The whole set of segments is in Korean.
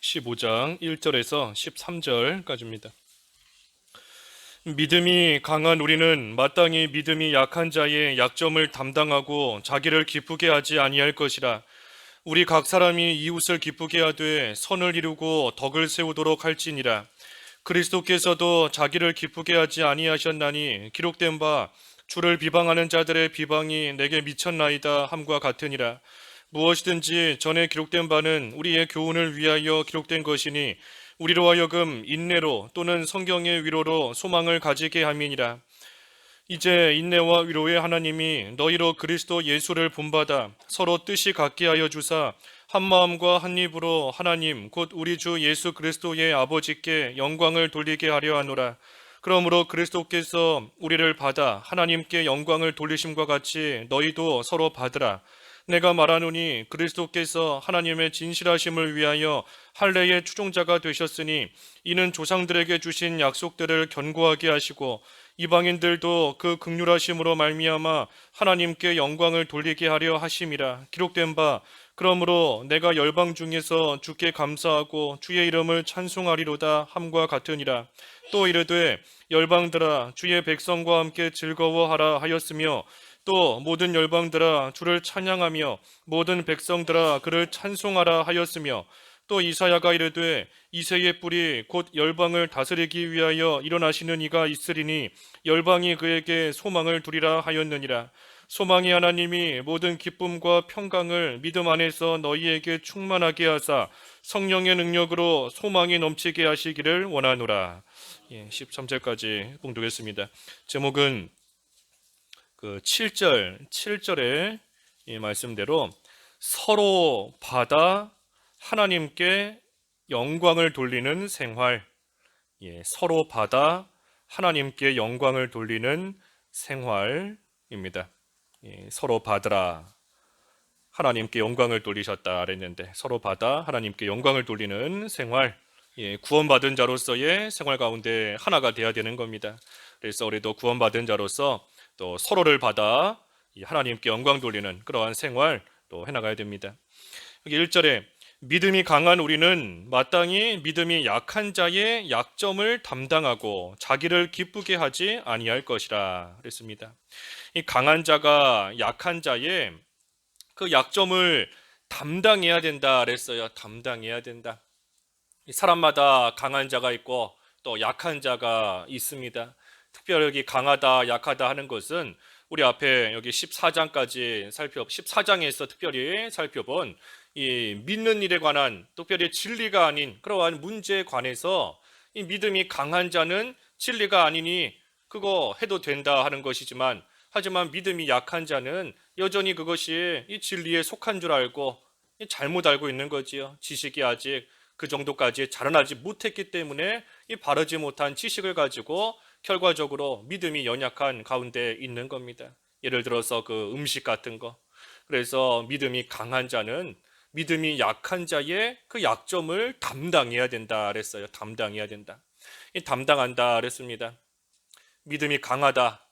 15장 1절에서 13절까지입니다. 믿음이 강한 우리는 마땅히 믿음이 약한 자의 약점을 담당하고 자기를 기쁘게 하지 아니할 것이라. 우리 각 사람이 이웃을 기쁘게 하되 선을 이루고 덕을 세우도록 할지니라. 그리스도께서도 자기를 기쁘게 하지 아니하셨나니 기록된 바 주를 비방하는 자들의 비방이 내게 미쳤나이다 함과 같으니라. 무엇이든지 전에 기록된 바는 우리의 교훈을 위하여 기록된 것이니 우리로 하여금 인내로 또는 성경의 위로로 소망을 가지게 함이니라. 이제 인내와 위로의 하나님이 너희로 그리스도 예수를 본받아 서로 뜻이 같게 하여 주사 한 마음과 한 입으로 하나님 곧 우리 주 예수 그리스도의 아버지께 영광을 돌리게 하려 하노라. 그러므로 그리스도께서 우리를 받아 하나님께 영광을 돌리심과 같이 너희도 서로 받으라. 내가 말하노니 그리스도께서 하나님의 진실하심을 위하여 할례의 추종자가 되셨으니 이는 조상들에게 주신 약속들을 견고하게 하시고 이방인들도 그 긍휼하심으로 말미암아 하나님께 영광을 돌리게 하려 하심이라. 기록된 바 그러므로 내가 열방 중에서 주께 감사하고 주의 이름을 찬송하리로다 함과 같으니라. 또 이르되 열방들아 주의 백성과 함께 즐거워하라 하였으며 또 모든 열방들아 주를 찬양하며 모든 백성들아 그를 찬송하라 하였으며 또 이사야가 이르되 이새의 뿔이 곧 열방을 다스리기 위하여 일어나시는 이가 있으리니 열방이 그에게 소망을 두리라 하였느니라. 소망이 하나님이 모든 기쁨과 평강을 믿음 안에서 너희에게 충만하게 하사 성령의 능력으로 소망이 넘치게 하시기를 원하노라. 13절까지 봉독했습니다. 제목은 7절의 이 말씀대로 서로 받아 하나님께 영광을 돌리는 생활, 서로 받아 하나님께 영광을 돌리는 생활입니다. 서로 받으라. 하나님께 영광을 돌리셨다 그랬는데 서로 받아 하나님께 영광을 돌리는 생활, 구원받은 자로서의 생활 가운데 하나가 되어야 되는 겁니다. 그래서 우리도 구원받은 자로서 또 서로를 받아 하나님께 영광 돌리는 그러한 생활 또 해나가야 됩니다. 여기 1절에 믿음이 강한 우리는 마땅히 믿음이 약한 자의 약점을 담당하고 자기를 기쁘게 하지 아니할 것이라 그랬습니다. 이 강한 자가 약한 자의 그 약점을 담당해야 된다 그랬어요. 담당해야 된다. 사람마다 강한 자가 있고 또 약한 자가 있습니다. 특별히 여기 강하다, 약하다 하는 것은 우리 앞에 여기 14장에서 특별히 살펴본 이 믿는 일에 관한 특별히 진리가 아닌 그러한 문제에 관해서 이 믿음이 강한 자는 진리가 아니니 그거 해도 된다 하는 것이지만 하지만 믿음이 약한 자는 여전히 그것이 이 진리에 속한 줄 알고 잘못 알고 있는 거지요. 지식이 아직 그 정도까지 자라나지 못했기 때문에 이 바르지 못한 지식을 가지고 결과적으로 믿음이 연약한 가운데 있는 겁니다. 예를 들어서 그 음식 같은 거. 그래서 믿음이 강한 자는 믿음이 약한 자의 그 약점을 담당해야 된다 그랬어요. 담당해야 된다. 이 담당한다 그랬습니다. 믿음이 강하다.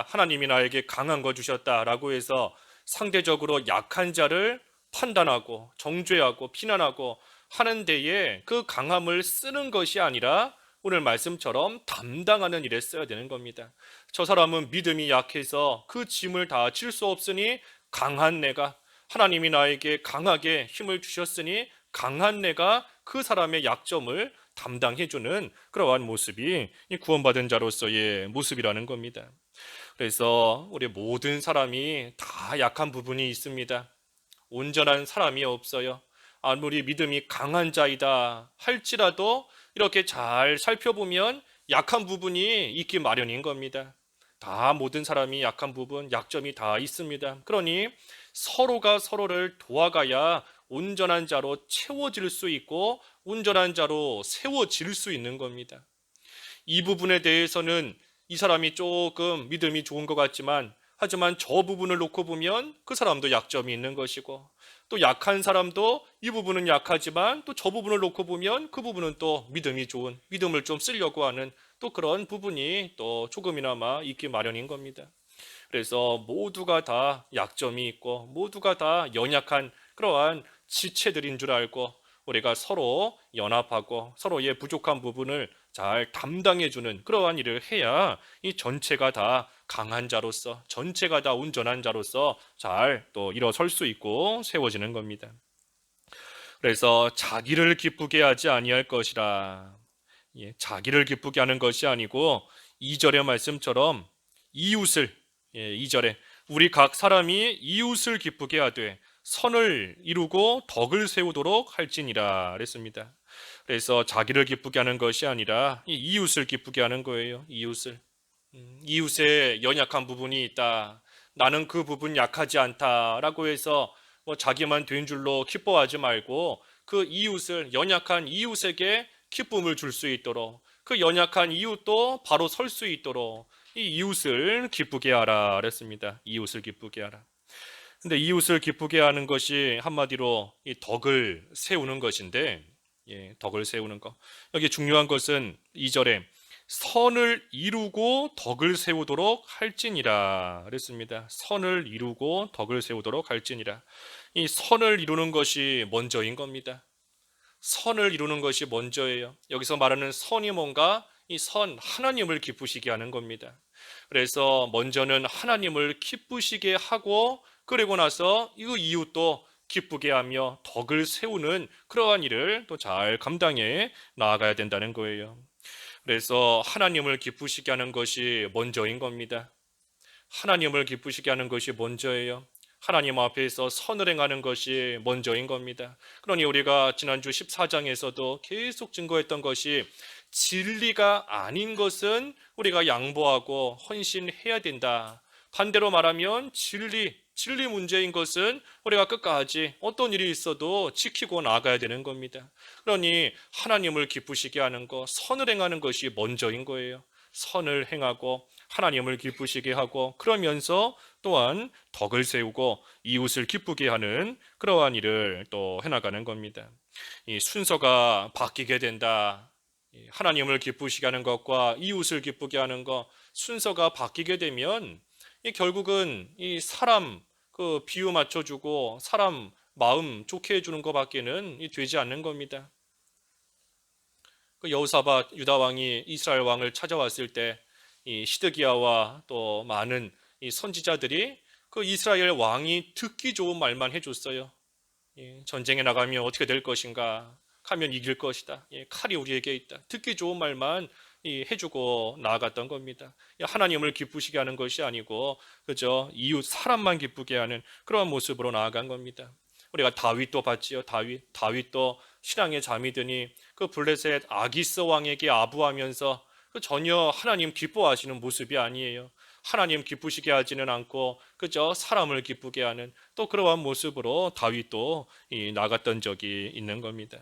하나님이 나에게 강한 거 주셨다라고 해서 상대적으로 약한 자를 판단하고 정죄하고 비난하고 하는 데에 그 강함을 쓰는 것이 아니라 오늘 말씀처럼 담당하는 일에 써야 되는 겁니다. 저 사람은 믿음이 약해서 그 짐을 다 질 수 없으니 강한 내가, 하나님이 나에게 강하게 힘을 주셨으니 강한 내가 그 사람의 약점을 담당해주는 그러한 모습이 구원받은 자로서의 모습이라는 겁니다. 그래서 우리 모든 사람이 다 약한 부분이 있습니다. 온전한 사람이 없어요. 아무리 믿음이 강한 자이다 할지라도 이렇게 잘 살펴보면 약한 부분이 있기 마련인 겁니다. 다 모든 사람이 약한 부분, 약점이 다 있습니다. 그러니 서로가 서로를 도와가야 온전한 자로 채워질 수 있고 온전한 자로 세워질 수 있는 겁니다. 이 부분에 대해서는 이 사람이 조금 믿음이 좋은 것 같지만 하지만 저 부분을 놓고 보면 그 사람도 약점이 있는 것이고 또 약한 사람도 이 부분은 약하지만 또 저 부분을 놓고 보면 그 부분은 또 믿음이 좋은, 믿음을 좀 쓰려고 하는 또 그런 부분이 또 조금이나마 있기 마련인 겁니다. 그래서 모두가 다 약점이 있고 모두가 다 연약한 그러한 지체들인 줄 알고 우리가 서로 연합하고 서로의 부족한 부분을 잘 담당해주는 그러한 일을 해야 이 전체가 다 강한 자로서, 전체가 다 온전한 자로서 잘 또 일어설 수 있고 세워지는 겁니다. 그래서 자기를 기쁘게 하지 아니할 것이라. 자기를 기쁘게 하는 것이 아니고 2절의 말씀처럼 이웃을, 2절에 우리 각 사람이 이웃을 기쁘게 하되 선을 이루고 덕을 세우도록 할지니라 그랬습니다. 그래서 자기를 기쁘게 하는 것이 아니라 이 이웃을 기쁘게 하는 거예요. 이웃을. 이웃의 연약한 부분이 있다. 나는 그 부분 약하지 않다라고 해서 뭐 자기만 된 줄로 기뻐하지 말고 그 이웃을, 연약한 이웃에게 기쁨을 줄 수 있도록, 그 연약한 이웃도 바로 설 수 있도록 이 이웃을 기쁘게 하라 그랬습니다. 이웃을 기쁘게 하라. 근데 이웃을 기쁘게 하는 것이 한마디로 이 덕을 세우는 것인데, 덕을 세우는 것. 여기 중요한 것은 2절에 선을 이루고 덕을 세우도록 할지니라 그랬습니다. 선을 이루고 덕을 세우도록 할지니라. 이 선을 이루는 것이 먼저인 겁니다. 선을 이루는 것이 먼저예요. 여기서 말하는 선이 뭔가 이 선, 하나님을 기쁘시게 하는 겁니다. 그래서 먼저는 하나님을 기쁘시게 하고 그리고 나서 이 이웃도 기쁘게 하며 덕을 세우는 그러한 일을 또 잘 감당해 나아가야 된다는 거예요. 그래서 하나님을 기쁘시게 하는 것이 먼저인 겁니다. 하나님을 기쁘시게 하는 것이 먼저예요. 하나님 앞에서 선을 행하는 것이 먼저인 겁니다. 그러니 우리가 지난주 14장에서도 계속 증거했던 것이 진리가 아닌 것은 우리가 양보하고 헌신해야 된다. 반대로 말하면 진리 문제인 것은 우리가 끝까지 어떤 일이 있어도 지키고 나가야 되는 겁니다. 그러니 하나님을 기쁘시게 하는 것, 선을 행하는 것이 먼저인 거예요. 선을 행하고 하나님을 기쁘시게 하고 그러면서 또한 덕을 세우고 이웃을 기쁘게 하는 그러한 일을 또 해나가는 겁니다. 이 순서가 바뀌게 된다. 하나님을 기쁘시게 하는 것과 이웃을 기쁘게 하는 것 순서가 바뀌게 되면 결국은 이 사람 그 비유 맞춰주고 사람 마음 좋게 해주는 것밖에는 되지 않는 겁니다. 그 여호사밧 유다 왕이 이스라엘 왕을 찾아왔을 때 이 시드기야와 또 많은 이 선지자들이 그 이스라엘 왕이 듣기 좋은 말만 해줬어요. 전쟁에 나가면 어떻게 될 것인가? 가면 이길 것이다. 칼이 우리에게 있다. 듣기 좋은 말만 해주고 나아갔던 겁니다. 하나님을 기쁘시게 하는 것이 아니고 그저 이웃 사람만 기쁘게 하는 그런 모습으로 나아간 겁니다. 우리가 다윗도 봤지요. 다윗도 신앙에 잠이 드니 그 블레셋 아기스 왕에게 아부하면서 그 전혀 하나님 기뻐하시는 모습이 아니에요. 하나님 기쁘시게 하지는 않고 그저 사람을 기쁘게 하는 또 그러한 모습으로 다윗도 나갔던 적이 있는 겁니다.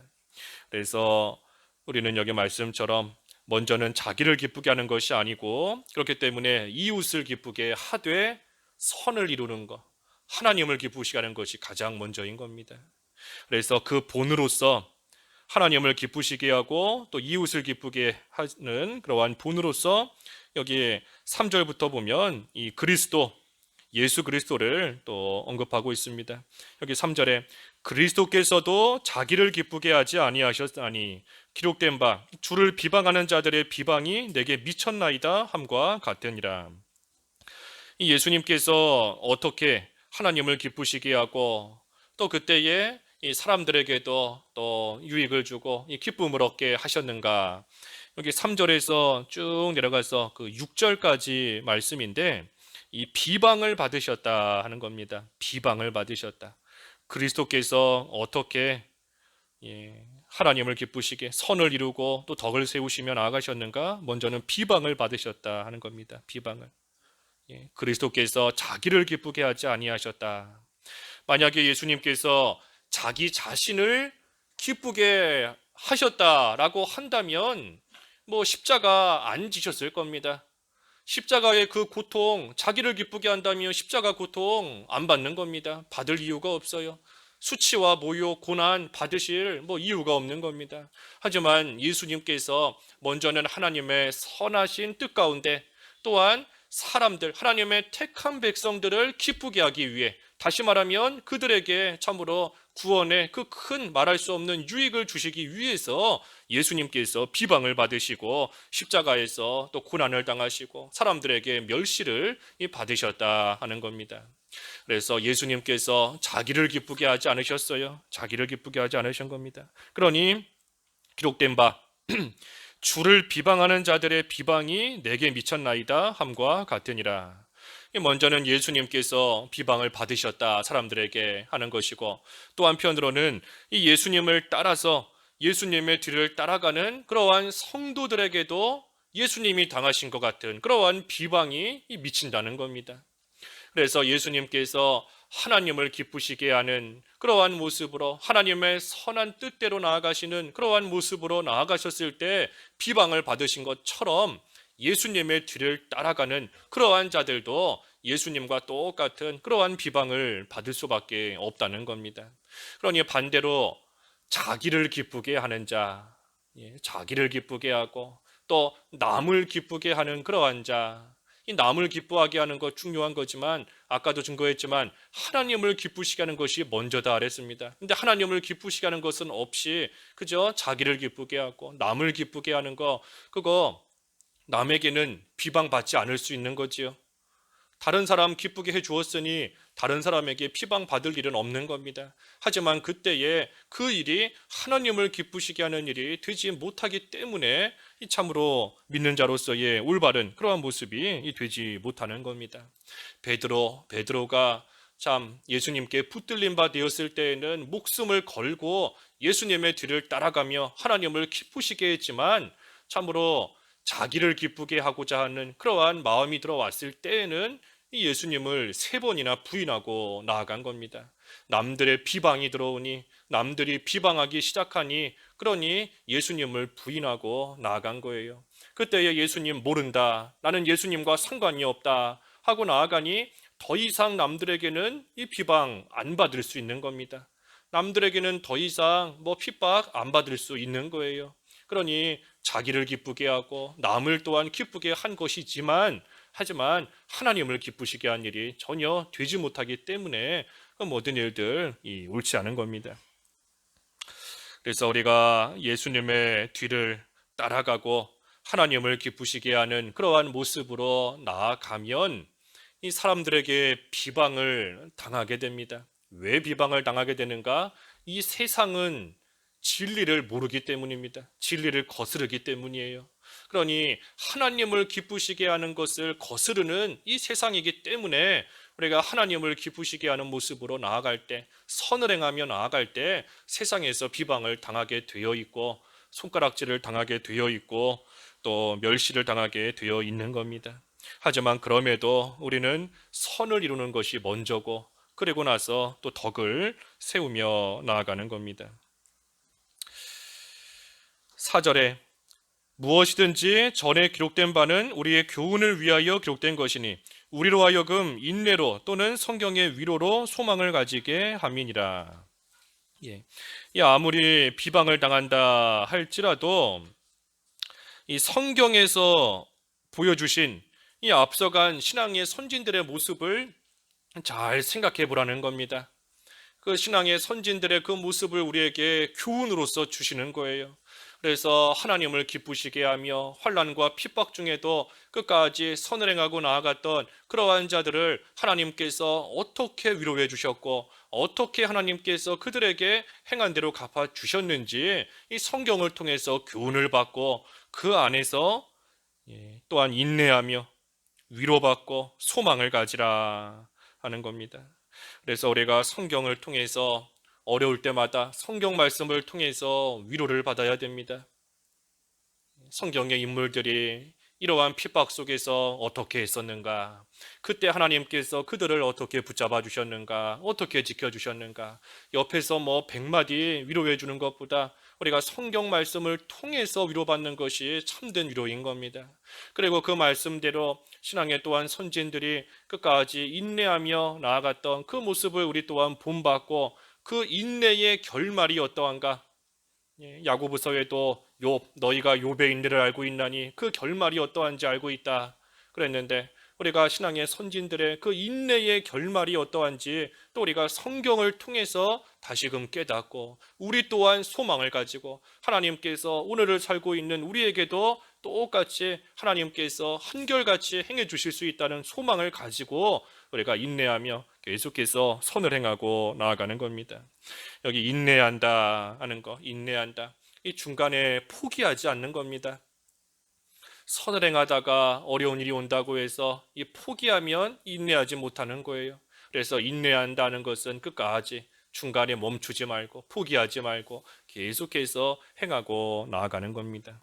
그래서 우리는 여기 말씀처럼 먼저는 자기를 기쁘게 하는 것이 아니고 그렇기 때문에 이웃을 기쁘게 하되 선을 이루는 것, 하나님을 기쁘시게 하는 것이 가장 먼저인 겁니다. 그래서 그 본으로서 하나님을 기쁘시게 하고 또 이웃을 기쁘게 하는 그러한 본으로서 여기 3절부터 보면 이 그리스도, 예수 그리스도를 또 언급하고 있습니다. 여기 3절에 그리스도께서도 자기를 기쁘게 하지 아니하셨다니 기록된 바 주를 비방하는 자들의 비방이 내게 미쳤나이다 함과 같으니라. 이 예수님께서 어떻게 하나님을 기쁘시게 하고 또 그때에 이 사람들에게도 또 유익을 주고 이 기쁨을 얻게 하셨는가? 여기 3절에서 쭉 내려가서 그 6절까지 말씀인데 이 비방을 받으셨다 하는 겁니다. 비방을 받으셨다. 그리스도께서 어떻게 하나님을 기쁘시게 선을 이루고 또 덕을 세우시며 나아가셨는가? 먼저는 비방을 받으셨다 하는 겁니다. 비방을. 그리스도께서 자기를 기쁘게 하지 아니하셨다. 만약에 예수님께서 자기 자신을 기쁘게 하셨다라고 한다면 뭐 십자가 안 지셨을 겁니다. 십자가의 그 고통, 자기를 기쁘게 한다면 십자가 고통 안 받는 겁니다. 받을 이유가 없어요. 수치와 모욕, 고난 받으실 뭐 이유가 없는 겁니다. 하지만 예수님께서 먼저는 하나님의 선하신 뜻 가운데 또한 사람들, 하나님의 택한 백성들을 기쁘게 하기 위해, 다시 말하면 그들에게 참으로 구원의 그 큰 말할 수 없는 유익을 주시기 위해서 예수님께서 비방을 받으시고 십자가에서 또 고난을 당하시고 사람들에게 멸시를 받으셨다 하는 겁니다. 그래서 예수님께서 자기를 기쁘게 하지 않으셨어요. 자기를 기쁘게 하지 않으신 겁니다. 그러니 기록된 바 주를 비방하는 자들의 비방이 내게 미쳤나이다 함과 같으니라. 먼저는 예수님께서 비방을 받으셨다 사람들에게 하는 것이고, 또 한편으로는 이 예수님을 따라서 예수님의 뒤를 따라가는 그러한 성도들에게도 예수님이 당하신 것 같은 그러한 비방이 미친다는 겁니다. 그래서 예수님께서 하나님을 기쁘시게 하는 그러한 모습으로, 하나님의 선한 뜻대로 나아가시는 그러한 모습으로 나아가셨을 때 비방을 받으신 것처럼 예수님의 뒤를 따라가는 그러한 자들도 예수님과 똑같은 그러한 비방을 받을 수밖에 없다는 겁니다. 그러니 반대로 자기를 기쁘게 하는 자, 자기를 기쁘게 하고 또 남을 기쁘게 하는 그러한 자, 이 남을 기뻐하게 하는 것 중요한 거지만 아까도 증거했지만 하나님을 기쁘시게 하는 것이 먼저다 그랬습니다. 근데 하나님을 기쁘시게 하는 것은 없이 그저 자기를 기쁘게 하고 남을 기쁘게 하는 거, 그거 남에게는 비방받지 않을 수 있는 거지요. 다른 사람 기쁘게 해 주었으니 다른 사람에게 비방받을 일은 없는 겁니다. 하지만 그때에 그 일이 하나님을 기쁘시게 하는 일이 되지 못하기 때문에 참으로 믿는 자로서의 올바른 그러한 모습이 되지 못하는 겁니다. 베드로가 참 예수님께 붙들린 바 되었을 때에는 목숨을 걸고 예수님의 뒤를 따라가며 하나님을 기쁘시게 했지만 참으로 자기를 기쁘게 하고자 하는 그러한 마음이 들어왔을 때에는 이 예수님을 3번이나 부인하고 나아간 겁니다. 남들의 비방이 들어오니, 남들이 비방하기 시작하니, 그러니 예수님을 부인하고 나아간 거예요. 그때에 예수님 모른다, 나는 예수님과 상관이 없다 하고 나아가니 더 이상 남들에게는 이 비방 안 받을 수 있는 겁니다. 남들에게는 더 이상 핍박 안 받을 수 있는 거예요. 그러니 자기를 기쁘게 하고 남을 또한 기쁘게 한 것이지만, 하지만 하나님을 기쁘시게 한 일이 전혀 되지 못하기 때문에 그 모든 일들 옳지 않은 겁니다. 그래서 우리가 예수님의 뒤를 따라가고 하나님을 기쁘시게 하는 그러한 모습으로 나아가면 이 사람들에게 비방을 당하게 됩니다. 왜 비방을 당하게 되는가? 이 세상은 진리를 모르기 때문입니다. 진리를 거스르기 때문이에요. 그러니 하나님을 기쁘시게 하는 것을 거스르는 이 세상이기 때문에 우리가 하나님을 기쁘시게 하는 모습으로 나아갈 때, 선을 행하며 나아갈 때 세상에서 비방을 당하게 되어 있고 손가락질을 당하게 되어 있고 또 멸시를 당하게 되어 있는 겁니다. 하지만 그럼에도 우리는 선을 이루는 것이 먼저고, 그리고 나서 또 덕을 세우며 나아가는 겁니다. 4절에 무엇이든지 전에 기록된 바는 우리의 교훈을 위하여 기록된 것이니 우리로 하여금 인내로 또는 성경의 위로로 소망을 가지게 함이니라. 아무리 비방을 당한다 할지라도 이 성경에서 보여주신 이 앞서간 신앙의 선진들의 모습을 잘 생각해 보라는 겁니다. 그 신앙의 선진들의 그 모습을 우리에게 교훈으로서 주시는 거예요. 그래서 하나님을 기쁘시게 하며 환난과 핍박 중에도 끝까지 선을 행하고 나아갔던 그러한 자들을 하나님께서 어떻게 위로해 주셨고 어떻게 하나님께서 그들에게 행한 대로 갚아 주셨는지 이 성경을 통해서 교훈을 받고 그 안에서 또한 인내하며 위로받고 소망을 가지라 하는 겁니다. 그래서 우리가 성경을 통해서 어려울 때마다 성경 말씀을 통해서 위로를 받아야 됩니다. 성경의 인물들이 이러한 핍박 속에서 어떻게 했었는가, 그때 하나님께서 그들을 어떻게 붙잡아 주셨는가, 어떻게 지켜주셨는가, 옆에서 100마디 위로해 주는 것보다 우리가 성경 말씀을 통해서 위로받는 것이 참된 위로인 겁니다. 그리고 그 말씀대로 신앙의 또한 선진들이 끝까지 인내하며 나아갔던 그 모습을 우리 또한 본받고 그 인내의 결말이 어떠한가? 야고보서에도 욥, 너희가 욥의 인내를 알고 있나니 그 결말이 어떠한지 알고 있다 그랬는데 우리가 신앙의 선진들의 그 인내의 결말이 어떠한지 또 우리가 성경을 통해서 다시금 깨닫고 우리 또한 소망을 가지고 하나님께서 오늘을 살고 있는 우리에게도 똑같이 하나님께서 한결같이 행해 주실 수 있다는 소망을 가지고 우리가 인내하며 계속해서 선을 행하고 나아가는 겁니다. 여기 인내한다 하는 거, 인내한다. 이 중간에 포기하지 않는 겁니다. 선을 행하다가 어려운 일이 온다고 해서 이 포기하면 인내하지 못하는 거예요. 그래서 인내한다는 것은 끝까지 중간에 멈추지 말고 포기하지 말고 계속해서 행하고 나아가는 겁니다.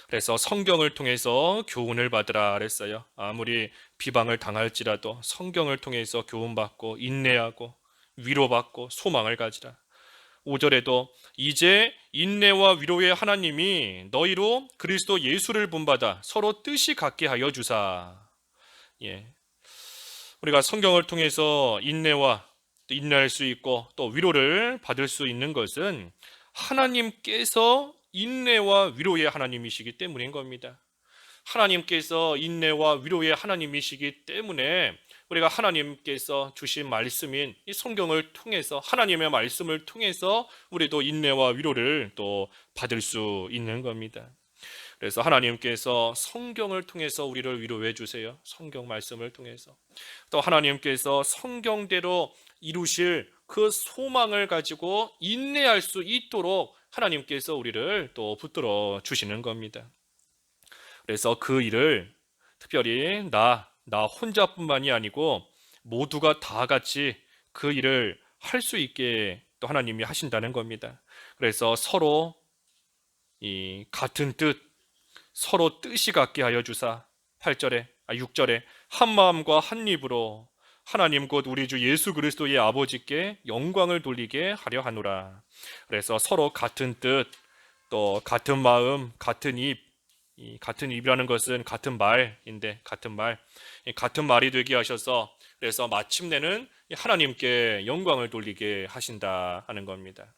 그래서 성경을 통해서 교훈을 받으라 그랬어요. 아무리 비방을 당할지라도 성경을 통해서 교훈받고 인내하고 위로받고 소망을 가지라. 5절에도 이제 인내와 위로의 하나님이 너희로 그리스도 예수를 본받아 서로 뜻이 같게 하여 주사. 예. 우리가 성경을 통해서 인내와 인내할 수 있고 또 위로를 받을 수 있는 것은 하나님께서 인내와 위로의 하나님이시기 때문인 겁니다. 하나님께서 인내와 위로의 하나님이시기 때문에 우리가 하나님께서 주신 말씀인 이 성경을 통해서 하나님의 말씀을 통해서 우리도 인내와 위로를 또 받을 수 있는 겁니다. 그래서 하나님께서 성경을 통해서 우리를 위로해 주세요. 성경 말씀을 통해서. 또 하나님께서 성경대로 이루실 그 소망을 가지고 인내할 수 있도록 하나님께서 우리를 또 붙들어 주시는 겁니다. 그래서 그 일을 특별히 나 혼자뿐만이 아니고 모두가 다 같이 그 일을 할 수 있게 또 하나님이 하신다는 겁니다. 그래서 서로 이 같은 뜻, 서로 뜻이 같게 하여 주사 6절에 한 마음과 한 입으로 하나님 곧 우리 주 예수 그리스도의 아버지께 영광을 돌리게 하려 하노라. 그래서 서로 같은 뜻, 또 같은 마음, 같은 입, 이 같은 입이라는 것은 같은 말인데 같은 말이 되게 하셔서 그래서 마침내는 하나님께 영광을 돌리게 하신다 하는 겁니다.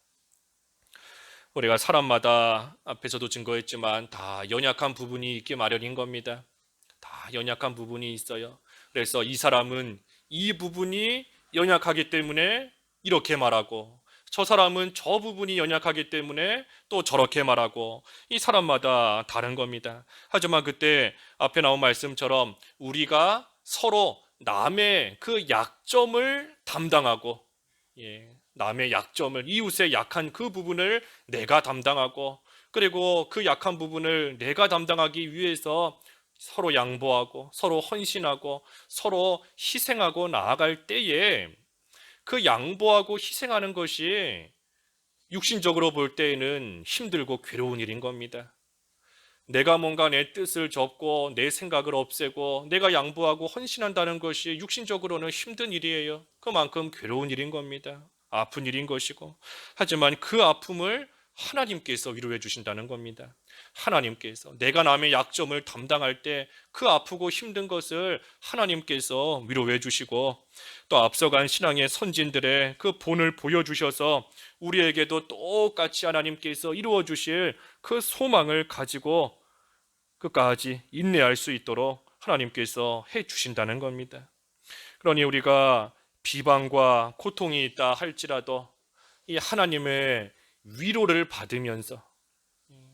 우리가 사람마다 앞에서도 증거했지만 다 연약한 부분이 있기 마련인 겁니다. 다 연약한 부분이 있어요. 그래서 이 사람은 이 부분이 연약하기 때문에 이렇게 말하고 저 사람은 저 부분이 연약하기 때문에 또 저렇게 말하고 이 사람마다 다른 겁니다. 하지만 그때 앞에 나온 말씀처럼 우리가 서로 남의 그 약점을 담당하고 남의 약점을 이웃의 약한 그 부분을 내가 담당하고 그리고 그 약한 부분을 내가 담당하기 위해서 서로 양보하고 서로 헌신하고 서로 희생하고 나아갈 때에 그 양보하고 희생하는 것이 육신적으로 볼 때에는 힘들고 괴로운 일인 겁니다. 내가 뭔가 내 뜻을 접고 내 생각을 없애고 내가 양보하고 헌신한다는 것이 육신적으로는 힘든 일이에요. 그만큼 괴로운 일인 겁니다. 아픈 일인 것이고 하지만 그 아픔을 하나님께서 위로해 주신다는 겁니다. 하나님께서 내가 남의 약점을 담당할 때 그 아프고 힘든 것을 하나님께서 위로해 주시고 또 앞서간 신앙의 선진들의 그 본을 보여주셔서 우리에게도 똑같이 하나님께서 이루어 주실 그 소망을 가지고 끝까지 인내할 수 있도록 하나님께서 해 주신다는 겁니다. 그러니 우리가 비방과 고통이 있다 할지라도 이 하나님의 위로를 받으면서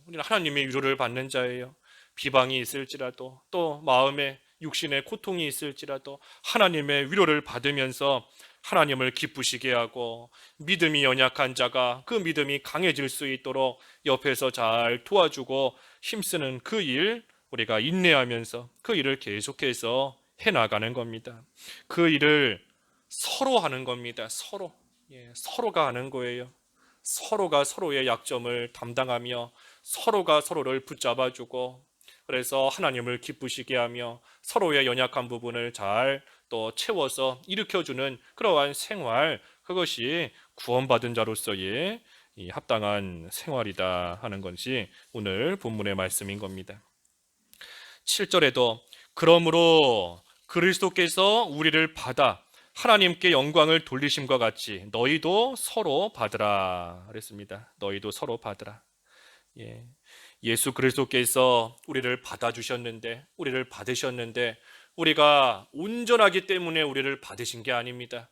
우리는 하나님의 위로를 받는 자예요. 비방이 있을지라도 또 마음에 육신의 고통이 있을지라도 하나님의 위로를 받으면서 하나님을 기쁘시게 하고 믿음이 연약한 자가 그 믿음이 강해질 수 있도록 옆에서 잘 도와주고 힘쓰는 그 일 우리가 인내하면서 그 일을 계속해서 해나가는 겁니다. 그 일을 서로 하는 겁니다. 서로가 하는 거예요. 서로가 서로의 약점을 담당하며 서로가 서로를 붙잡아주고 그래서 하나님을 기쁘시게 하며 서로의 연약한 부분을 잘 또 채워서 일으켜주는 그러한 생활, 그것이 구원받은 자로서의 이 합당한 생활이다 하는 것이 오늘 본문의 말씀인 겁니다. 7절에도 그러므로 그리스도께서 우리를 받아 하나님께 영광을 돌리심과 같이 너희도 서로 받으라 그랬습니다. 너희도 서로 받으라. 예수 그리스도께서 우리를 받아주셨는데 우리를 받으셨는데 우리가 온전하기 때문에 우리를 받으신 게 아닙니다.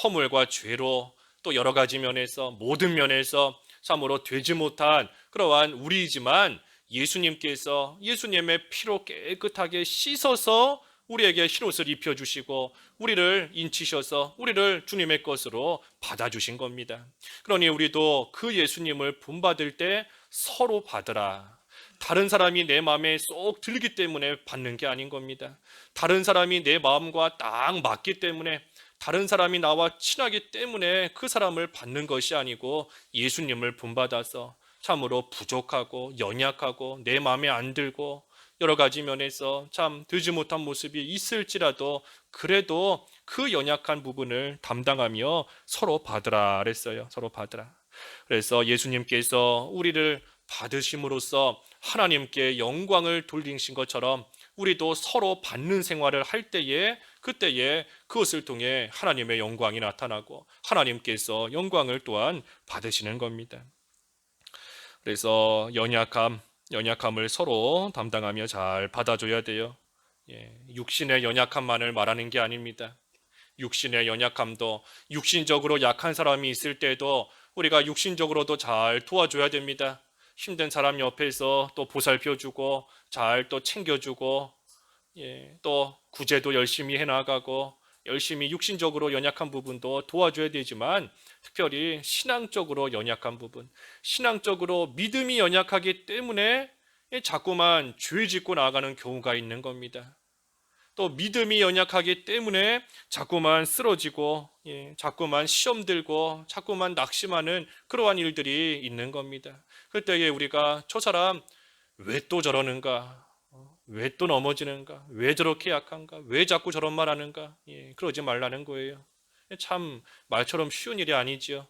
허물과 죄로 또 여러 가지 면에서 모든 면에서 참으로 되지 못한 그러한 우리이지만 예수님께서 예수님의 피로 깨끗하게 씻어서 우리에게 흰옷을 입혀주시고 우리를 인치셔서 우리를 주님의 것으로 받아주신 겁니다. 그러니 우리도 그 예수님을 본받을 때 서로 받으라. 다른 사람이 내 마음에 쏙 들기 때문에 받는 게 아닌 겁니다. 다른 사람이 내 마음과 딱 맞기 때문에, 다른 사람이 나와 친하기 때문에 그 사람을 받는 것이 아니고 예수님을 본받아서 참으로 부족하고 연약하고 내 마음에 안 들고 여러 가지 면에서 참 되지 못한 모습이 있을지라도 그래도 그 연약한 부분을 담당하며 서로 받으라 그랬어요. 서로 받으라. 그래서 예수님께서 우리를 받으심으로써 하나님께 영광을 돌리신 것처럼 우리도 서로 받는 생활을 할 때에 그때에 그것을 통해 하나님의 영광이 나타나고 하나님께서 영광을 또한 받으시는 겁니다. 그래서 연약함을 서로 담당하며 잘 받아줘야 돼요. 육신의 연약함만을 말하는 게 아닙니다. 육신의 연약함도, 육신적으로 약한 사람이 있을 때도 우리가 육신적으로도 잘 도와줘야 됩니다. 힘든 사람 옆에서 또 보살펴주고 잘 또 챙겨주고, 또 구제도 열심히 해나가고 열심히 육신적으로 연약한 부분도 도와줘야 되지만 특별히 신앙적으로 연약한 부분, 신앙적으로 믿음이 연약하기 때문에 자꾸만 죄 짓고 나가는 경우가 있는 겁니다. 또 믿음이 연약하기 때문에 자꾸만 쓰러지고 자꾸만 시험 들고 자꾸만 낙심하는 그러한 일들이 있는 겁니다. 그때에 우리가 저 사람 왜 또 저러는가? 왜 또 넘어지는가? 왜 저렇게 약한가? 왜 자꾸 저런 말 하는가? 그러지 말라는 거예요. 참 말처럼 쉬운 일이 아니지요.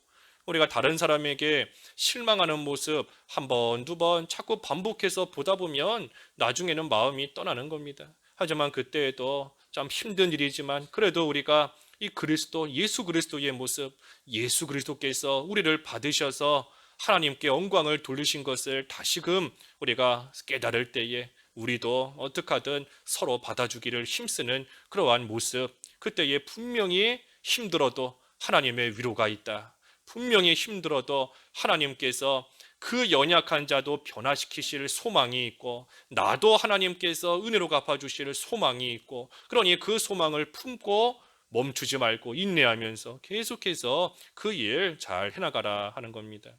우리가 다른 사람에게 실망하는 모습 한 번, 두 번 자꾸 반복해서 보다 보면 나중에는 마음이 떠나는 겁니다. 하지만 그때에도 참 힘든 일이지만 그래도 우리가 이 그리스도, 예수 그리스도의 모습, 예수 그리스도께서 우리를 받으셔서 하나님께 영광을 돌리신 것을 다시금 우리가 깨달을 때에 우리도 어떻게 하든 서로 받아주기를 힘쓰는 그러한 모습, 그때에 분명히 힘들어도 하나님의 위로가 있다. 분명히 힘들어도 하나님께서 그 연약한 자도 변화시키실 소망이 있고 나도 하나님께서 은혜로 갚아주실 소망이 있고, 그러니 그 소망을 품고 멈추지 말고 인내하면서 계속해서 그 일 잘 해나가라 하는 겁니다.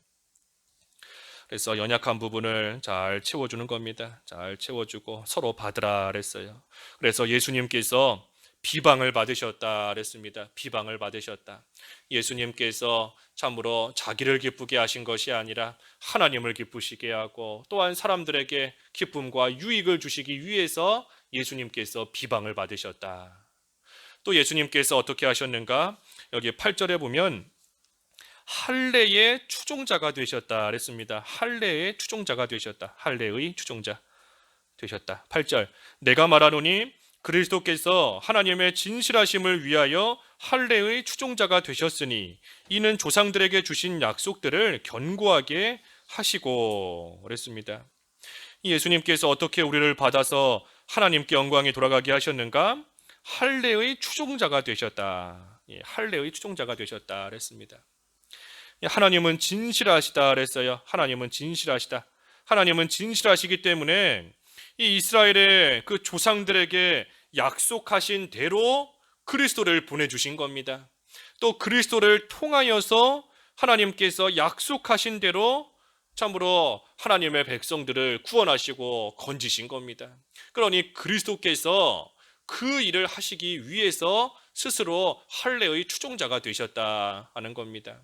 그래서 연약한 부분을 잘 채워주는 겁니다. 잘 채워주고 서로 받으라 그랬어요. 그래서 예수님께서 비방을 받으셨다 그랬습니다. 비방을 받으셨다. 예수님께서 참으로 자기를 기쁘게 하신 것이 아니라 하나님을 기쁘시게 하고 또한 사람들에게 기쁨과 유익을 주시기 위해서 예수님께서 비방을 받으셨다. 또 예수님께서 어떻게 하셨는가? 여기 8절에 보면 할례의 추종자가 되셨다 그랬습니다. 할례의 추종자가 되셨다. 할례의 추종자 되셨다. 8절 내가 말하노니 그리스도께서 하나님의 진실하심을 위하여 할례의 추종자가 되셨으니 이는 조상들에게 주신 약속들을 견고하게 하시고 그랬습니다. 예수님께서 어떻게 우리를 받아서 하나님께 영광이 돌아가게 하셨는가? 할례의 추종자가 되셨다. 할례의 추종자가 되셨다 그랬습니다. 하나님은 진실하시다 그랬어요. 하나님은 진실하시다. 하나님은 진실하시기 때문에 이 이스라엘의 그 조상들에게 약속하신 대로 그리스도를 보내주신 겁니다. 또 그리스도를 통하여서 하나님께서 약속하신 대로 참으로 하나님의 백성들을 구원하시고 건지신 겁니다. 그러니 그리스도께서 그 일을 하시기 위해서 스스로 할례의 추종자가 되셨다 하는 겁니다.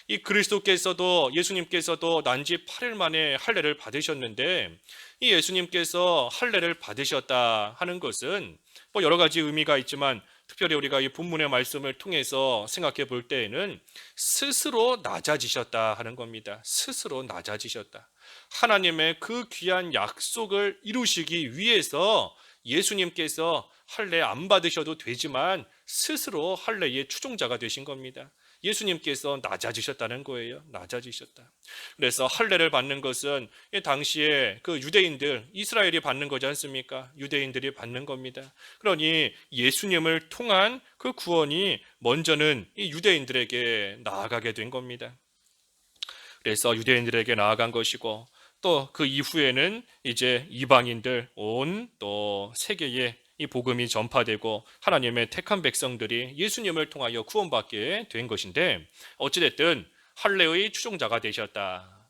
이 그리스도께서도, 예수님께서도 난지 8일 만에 할례를 받으셨는데 이 예수님께서 할례를 받으셨다 하는 것은 뭐 여러 가지 의미가 있지만 특별히 우리가 이 본문의 말씀을 통해서 생각해 볼 때에는 스스로 낮아지셨다 하는 겁니다. 스스로 낮아지셨다. 하나님의 그 귀한 약속을 이루시기 위해서 예수님께서 할례 안 받으셔도 되지만 스스로 할례의 추종자가 되신 겁니다. 예수님께서 낮아지셨다는 거예요. 낮아지셨다. 그래서 할례를 받는 것은 당시에 그 유대인들, 이스라엘이 받는 거지 않습니까? 유대인들이 받는 겁니다. 그러니 예수님을 통한 그 구원이 먼저는 이 유대인들에게 나아가게 된 겁니다. 그래서 유대인들에게 나아간 것이고, 또 그 이후에는 이제 이방인들 온 또 세계에 이 복음이 전파되고 하나님의 택한 백성들이 예수님을 통하여 구원받게 된 것인데, 어찌됐든 할례의 추종자가 되셨다.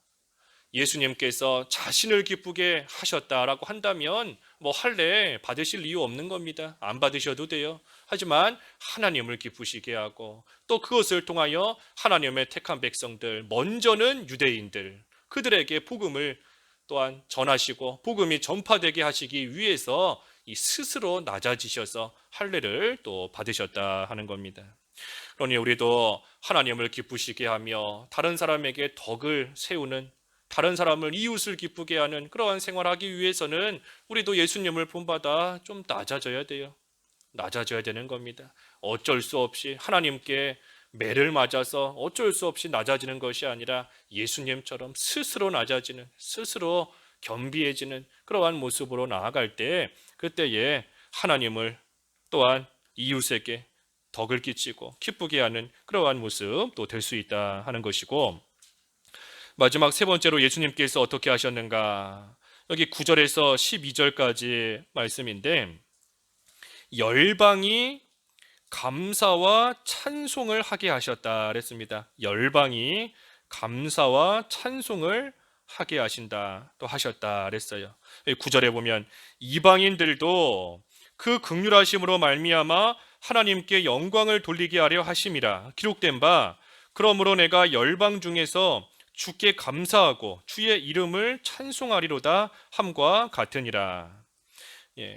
예수님께서 자신을 기쁘게 하셨다라고 한다면 뭐 할례 받으실 이유 없는 겁니다. 안 받으셔도 돼요. 하지만 하나님을 기쁘시게 하고, 또 그것을 통하여 하나님의 택한 백성들, 먼저는 유대인들, 그들에게 복음을 또한 전하시고 복음이 전파되게 하시기 위해서 이 스스로 낮아지셔서 할례를 또 받으셨다 하는 겁니다. 그러니 우리도 하나님을 기쁘시게 하며 다른 사람에게 덕을 세우는, 다른 사람을, 이웃을 기쁘게 하는 그러한 생활하기 위해서는 우리도 예수님을 본받아 좀 낮아져야 돼요. 낮아져야 되는 겁니다. 어쩔 수 없이 하나님께 매를 맞아서 어쩔 수 없이 낮아지는 것이 아니라 예수님처럼 스스로 낮아지는, 스스로 겸비해지는 그러한 모습으로 나아갈 때, 그때에 하나님을 또한 이웃에게 덕을 끼치고 기쁘게 하는 그러한 모습 또 될 수 있다 하는 것이고, 마지막 세 번째로 예수님께서 어떻게 하셨는가, 여기 9절에서 12절까지 말씀인데, 열방이 감사와 찬송을 하게 하셨다 그랬습니다. 열방이 감사와 찬송을 하게 하신다, 또 하셨다 그랬어요. 9절에 보면 이방인들도 그 긍휼하심으로 말미암아 하나님께 영광을 돌리게 하려 하심이라 기록된 바, 그러므로 내가 열방 중에서 주께 감사하고 주의 이름을 찬송하리로다 함과 같으니라.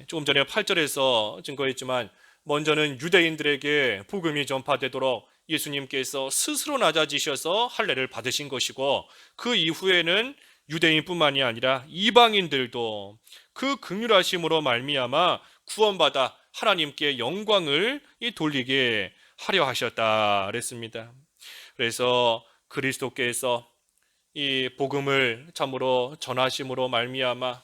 조금 전에 8절에서 증거했지만, 먼저는 유대인들에게 복음이 전파되도록 예수님께서 스스로 낮아지셔서 할례를 받으신 것이고, 그 이후에는 유대인뿐만이 아니라 이방인들도 그 긍휼하심으로 말미암아 구원받아 하나님께 영광을 돌리게 하려 하셨다 그랬습니다. 그래서 그리스도께서 이 복음을 참으로 전하심으로 말미암아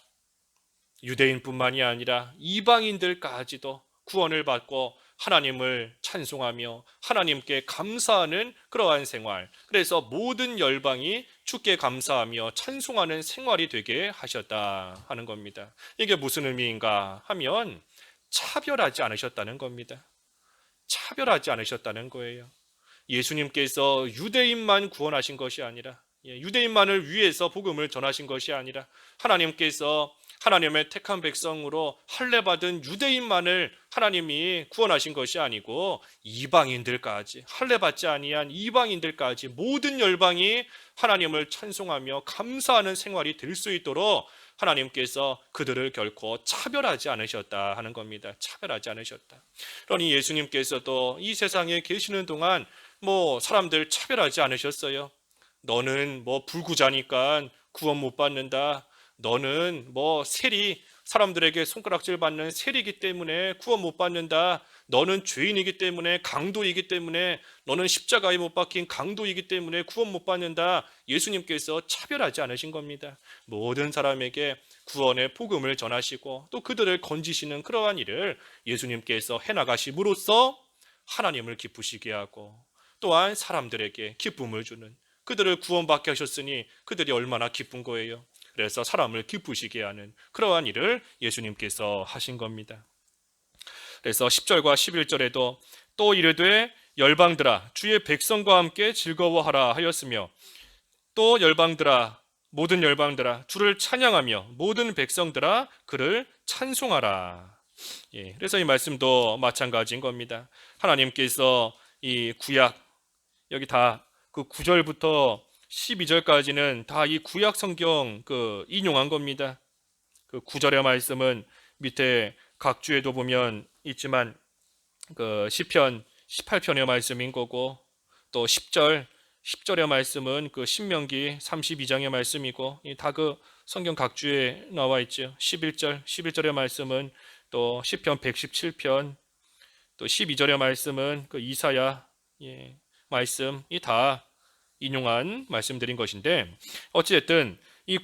유대인뿐만이 아니라 이방인들까지도 구원을 받고 하나님을 찬송하며 하나님께 감사하는 그러한 생활, 그래서 모든 열방이 주께 감사하며 찬송하는 생활이 되게 하셨다 하는 겁니다. 이게 무슨 의미인가 하면 차별하지 않으셨다는 겁니다. 차별하지 않으셨다는 거예요. 예수님께서 유대인만 구원하신 것이 아니라, 유대인만을 위해서 복음을 전하신 것이 아니라, 하나님께서 하나님의 택한 백성으로 할례 받은 유대인만을 하나님이 구원하신 것이 아니고, 이방인들까지, 할례 받지 아니한 이방인들까지 모든 열방이 하나님을 찬송하며 감사하는 생활이 될 수 있도록 하나님께서 그들을 결코 차별하지 않으셨다 하는 겁니다. 차별하지 않으셨다. 그러니 예수님께서도 이 세상에 계시는 동안 사람들 차별하지 않으셨어요. 너는 불구자니까 구원 못 받는다. 너는 세리, 사람들에게 손가락질 받는 세리이기 때문에 구원 못 받는다. 너는 죄인이기 때문에, 강도이기 때문에, 너는 십자가에 못 박힌 강도이기 때문에 구원 못 받는다. 예수님께서 차별하지 않으신 겁니다. 모든 사람에게 구원의 복음을 전하시고 또 그들을 건지시는 그러한 일을 예수님께서 해나가심으로써 하나님을 기쁘시게 하고, 또한 사람들에게 기쁨을 주는, 그들을 구원받게 하셨으니 그들이 얼마나 기쁜 거예요. 그래서 사람을 기쁘시게 하는 그러한 일을 예수님께서 하신 겁니다. 그래서 10절과 11절에도 또 이르되 열방들아 주의 백성과 함께 즐거워하라 하였으며, 또 열방들아, 모든 열방들아 주를 찬양하며 모든 백성들아 그를 찬송하라. 그래서 이 말씀도 마찬가지인 겁니다. 하나님께서 이 구약, 여기 다 그 9절부터 12절까지는 다 이 구약 성경 인용한 겁니다. 그 9절의 말씀은 밑에 각 주에도 보면 있지만 시편 18편의 말씀인 거고, 또 10절의 말씀은 신명기 32장의 말씀이고, 다 그 성경 각 주에 나와 있죠. 11절의 말씀은 또 시편 117편, 또 12절의 말씀은 이사야 말씀이 다 인용한 말씀드린 것인데, 어찌됐든 이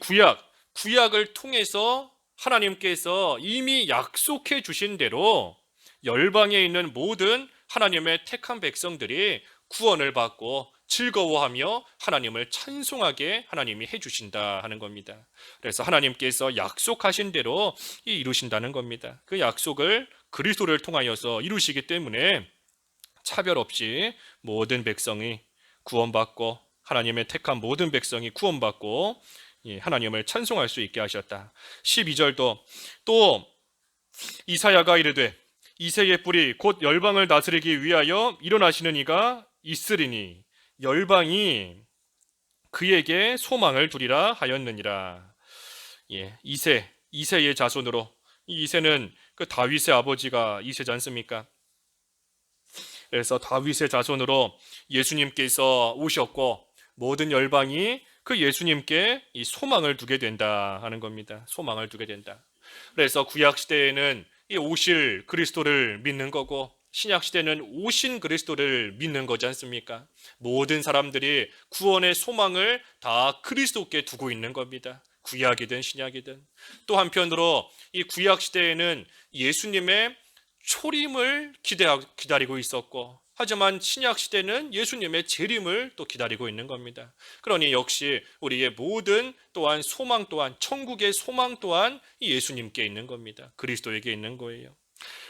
구약을 통해서 하나님께서 이미 약속해 주신 대로 열방에 있는 모든 하나님의 택한 백성들이 구원을 받고 즐거워하며 하나님을 찬송하게 하나님이 해주신다 하는 겁니다. 그래서 하나님께서 약속하신 대로 이루신다는 겁니다. 그 약속을 그리스도를 통하여서 이루시기 때문에 차별 없이 모든 백성이 구원받고, 하나님의 택한 모든 백성이 구원받고 하나님을 찬송할 수 있게 하셨다. 12절도 또 이사야가 이르되 이새의 뿌리 곧 열방을 다스리기 위하여 일어나시는 이가 있으리니 열방이 그에게 소망을 두리라 하였느니라. 이새의 자손으로, 이 이새는 그 다윗의 아버지가 이새지 않습니까? 그래서 다윗의 자손으로 예수님께서 오셨고 모든 열방이 그 예수님께 이 소망을 두게 된다 하는 겁니다. 소망을 두게 된다. 그래서 구약 시대에는 이 오실 그리스도를 믿는 거고, 신약 시대는 오신 그리스도를 믿는 거지 않습니까? 모든 사람들이 구원의 소망을 다 그리스도께 두고 있는 겁니다. 구약이든 신약이든. 또 한편으로 이 구약 시대에는 예수님의 초림을 기다리고 있었고, 하지만 신약 시대는 예수님의 재림을 또 기다리고 있는 겁니다. 그러니 역시 우리의 모든 또한 소망 또한, 천국의 소망 또한 이 예수님께 있는 겁니다. 그리스도에게 있는 거예요.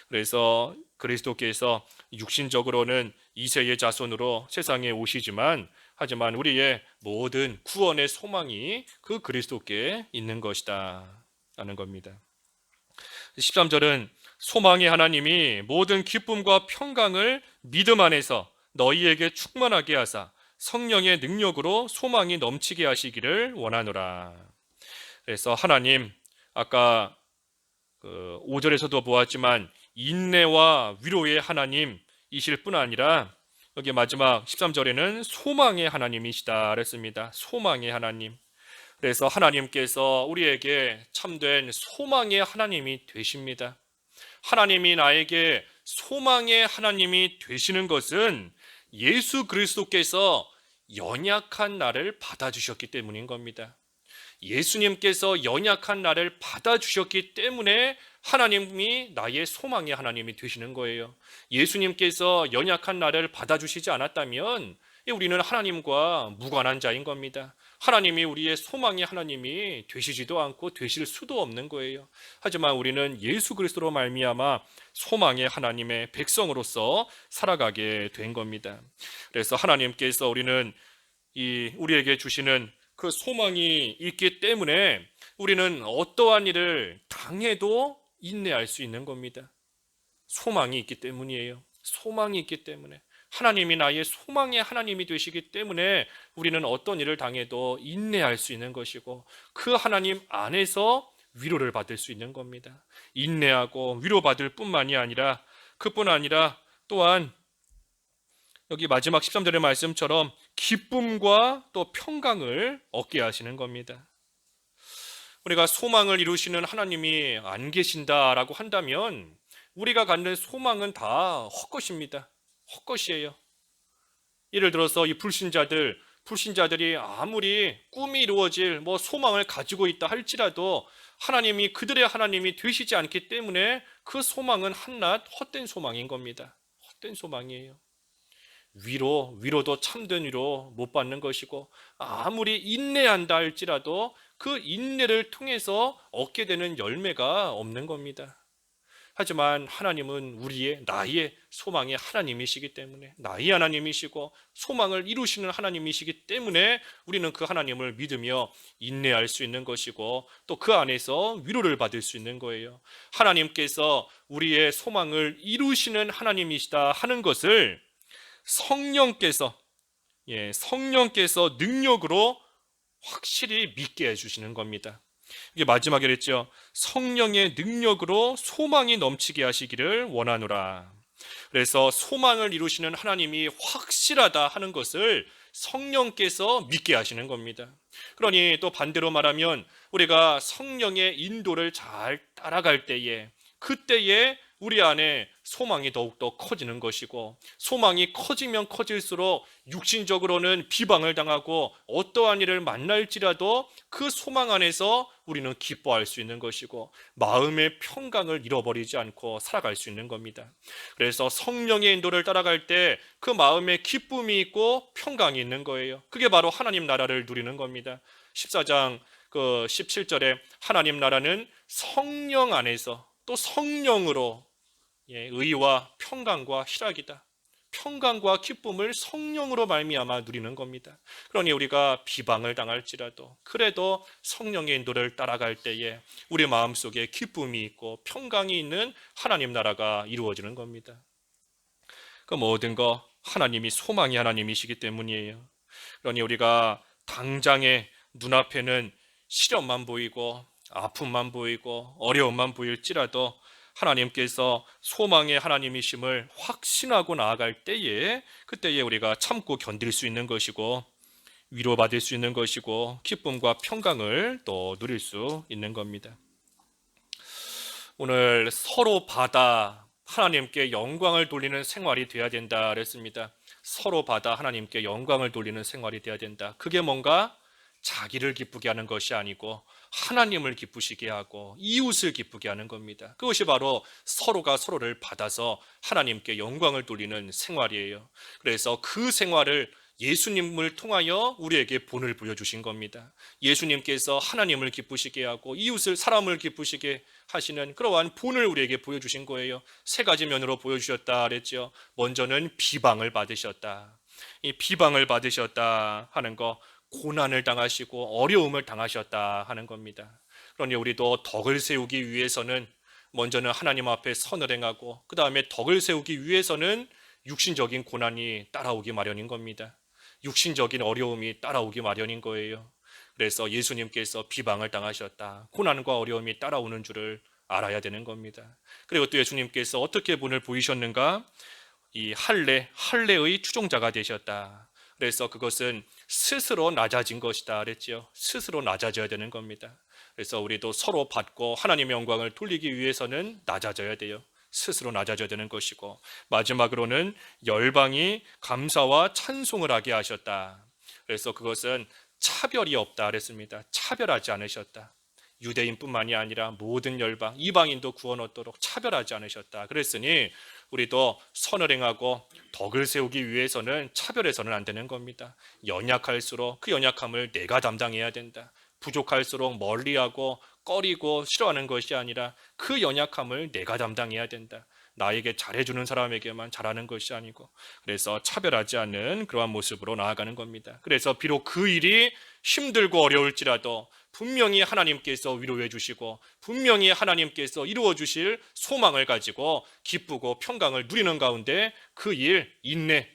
그래서 그리스도께서 육신적으로는 이새의 자손으로 세상에 오시지만, 하지만 우리의 모든 구원의 소망이 그 그리스도께 있는 것이다 라는 겁니다. 13절은 소망의 하나님이 모든 기쁨과 평강을 믿음 안에서 너희에게 충만하게 하사 성령의 능력으로 소망이 넘치게 하시기를 원하노라. 그래서 하나님, 아까 5절에서도 보았지만 인내와 위로의 하나님이실 뿐 아니라 여기 마지막 13절에는 소망의 하나님이시다 그랬습니다. 소망의 하나님. 그래서 하나님께서 우리에게 참된 소망의 하나님이 되십니다. 하나님이 나에게 소망의 하나님이 되시는 것은 예수 그리스도께서 연약한 나를 받아주셨기 때문인 겁니다. 예수님께서 연약한 나를 받아주셨기 때문에 하나님이 나의 소망의 하나님이 되시는 거예요. 예수님께서 연약한 나를 받아주시지 않았다면 우리는 하나님과 무관한 자인 겁니다. 하나님이 우리의 소망의 하나님이 되시지도 않고 되실 수도 없는 거예요. 하지만 우리는 예수 그리스도로 말미암아 소망의 하나님의 백성으로서 살아가게 된 겁니다. 그래서 하나님께서 우리에게 주시는 그 소망이 있기 때문에 우리는 어떠한 일을 당해도 인내할 수 있는 겁니다. 소망이 있기 때문이에요. 소망이 있기 때문에. 하나님이 나의 소망의 하나님이 되시기 때문에 우리는 어떤 일을 당해도 인내할 수 있는 것이고, 그 하나님 안에서 위로를 받을 수 있는 겁니다. 인내하고 위로받을 뿐만이 아니라, 그뿐 아니라 또한 여기 마지막 13절의 말씀처럼 기쁨과 또 평강을 얻게 하시는 겁니다. 우리가 소망을 이루시는 하나님이 안 계신다라고 한다면 우리가 갖는 소망은 다 헛것입니다. 헛것이에요. 예를 들어서 이 불신자들이 아무리 꿈이 이루어질 소망을 가지고 있다 할지라도 하나님이 그들의 하나님이 되시지 않기 때문에 그 소망은 한낱 헛된 소망인 겁니다. 헛된 소망이에요. 위로도 참된 위로 못 받는 것이고, 아무리 인내한다 할지라도 그 인내를 통해서 얻게 되는 열매가 없는 겁니다. 하지만 하나님은 나의 소망의 하나님이시기 때문에, 나의 하나님이시고 소망을 이루시는 하나님이시기 때문에 우리는 그 하나님을 믿으며 인내할 수 있는 것이고, 또 그 안에서 위로를 받을 수 있는 거예요. 하나님께서 우리의 소망을 이루시는 하나님이시다 하는 것을 성령께서 능력으로 확실히 믿게 해주시는 겁니다. 이게 마지막에 그랬죠. 성령의 능력으로 소망이 넘치게 하시기를 원하노라. 그래서 소망을 이루시는 하나님이 확실하다 하는 것을 성령께서 믿게 하시는 겁니다. 그러니 또 반대로 말하면 우리가 성령의 인도를 잘 따라갈 때에, 그때에 우리 안에 소망이 더욱더 커지는 것이고, 소망이 커지면 커질수록 육신적으로는 비방을 당하고 어떠한 일을 만날지라도 그 소망 안에서 우리는 기뻐할 수 있는 것이고, 마음의 평강을 잃어버리지 않고 살아갈 수 있는 겁니다. 그래서 성령의 인도를 따라갈 때 그 마음에 기쁨이 있고 평강이 있는 거예요. 그게 바로 하나님 나라를 누리는 겁니다. 14장 17절에 하나님 나라는 성령 안에서 또 성령으로 의와 평강과 희락이다. 평강과 기쁨을 성령으로 말미암아 누리는 겁니다. 그러니 우리가 비방을 당할지라도 그래도 성령의 인도를 따라갈 때에 우리 마음속에 기쁨이 있고 평강이 있는 하나님 나라가 이루어지는 겁니다. 그 모든 거 하나님이 소망이 하나님이시기 때문이에요. 그러니 우리가 당장의 눈앞에는 시련만 보이고 아픔만 보이고 어려움만 보일지라도 하나님께서 소망의 하나님이심을 확신하고 나아갈 때에 그때에 우리가 참고 견딜 수 있는 것이고 위로받을 수 있는 것이고 기쁨과 평강을 또 누릴 수 있는 겁니다. 오늘 서로 받아 하나님께 영광을 돌리는 생활이 되어야 된다 그랬습니다. 서로 받아 하나님께 영광을 돌리는 생활이 되어야 된다. 그게 뭔가 자기를 기쁘게 하는 것이 아니고 하나님을 기쁘시게 하고 이웃을 기쁘게 하는 겁니다. 그것이 바로 서로가 서로를 받아서 하나님께 영광을 돌리는 생활이에요. 그래서 그 생활을 예수님을 통하여 우리에게 본을 보여주신 겁니다. 예수님께서 하나님을 기쁘시게 하고 이웃을 사람을 기쁘시게 하시는 그러한 본을 우리에게 보여주신 거예요. 세 가지 면으로 보여주셨다 그랬죠. 먼저는 비방을 받으셨다. 이 비방을 받으셨다 하는 거, 고난을 당하시고 어려움을 당하셨다 하는 겁니다. 그러니 우리도 덕을 세우기 위해서는 먼저는 하나님 앞에 선을 행하고 그 다음에 덕을 세우기 위해서는 육신적인 고난이 따라오기 마련인 겁니다. 육신적인 어려움이 따라오기 마련인 거예요. 그래서 예수님께서 비방을 당하셨다. 고난과 어려움이 따라오는 줄을 알아야 되는 겁니다. 그리고 또 예수님께서 어떻게 본을 보이셨는가? 이 할례의 추종자가 되셨다. 그래서 그것은 스스로 낮아진 것이다 그랬지요. 스스로 낮아져야 되는 겁니다. 그래서 우리도 서로 받고 하나님의 영광을 돌리기 위해서는 낮아져야 돼요. 스스로 낮아져야 되는 것이고, 마지막으로는 열방이 감사와 찬송을 하게 하셨다. 그래서 그것은 차별이 없다 그랬습니다. 차별하지 않으셨다. 유대인뿐만이 아니라 모든 열방, 이방인도 구원 얻도록 차별하지 않으셨다. 그랬으니 우리도 선을 행하고 덕을 세우기 위해서는 차별해서는 안 되는 겁니다. 연약할수록 그 연약함을 내가 담당해야 된다. 부족할수록 멀리하고 꺼리고 싫어하는 것이 아니라 그 연약함을 내가 담당해야 된다. 나에게 잘해주는 사람에게만 잘하는 것이 아니고, 그래서 차별하지 않는 그러한 모습으로 나아가는 겁니다. 그래서 비록 그 일이 힘들고 어려울지라도 분명히 하나님께서 위로해 주시고 분명히 하나님께서 이루어 주실 소망을 가지고 기쁘고 평강을 누리는 가운데 그 일 인내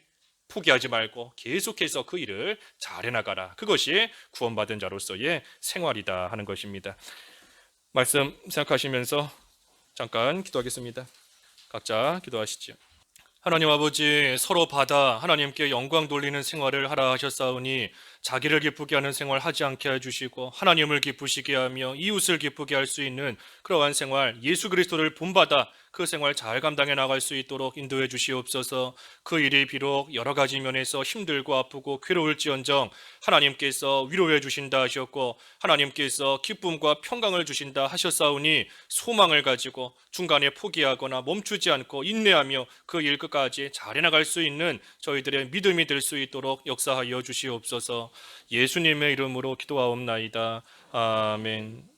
포기하지 말고 계속해서 그 일을 잘 해나가라. 그것이 구원받은 자로서의 생활이다 하는 것입니다. 말씀 생각하시면서 잠깐 기도하겠습니다. 각자 기도하시죠. 하나님 아버지, 서로 받아 하나님께 영광 돌리는 생활을 하라 하셨사오니 자기를 기쁘게 하는 생활 하지 않게 해주시고 하나님을 기쁘시게 하며 이웃을 기쁘게 할 수 있는 그러한 생활, 예수 그리스도를 본받아 그 생활 잘 감당해 나갈 수 있도록 인도해 주시옵소서. 그 일이 비록 여러 가지 면에서 힘들고 아프고 괴로울지언정 하나님께서 위로해 주신다 하셨고 하나님께서 기쁨과 평강을 주신다 하셨사오니 소망을 가지고 중간에 포기하거나 멈추지 않고 인내하며 그 일 끝까지 잘 해나갈 수 있는 저희들의 믿음이 될 수 있도록 역사하여 주시옵소서. 예수님의 이름으로 기도하옵나이다. 아멘.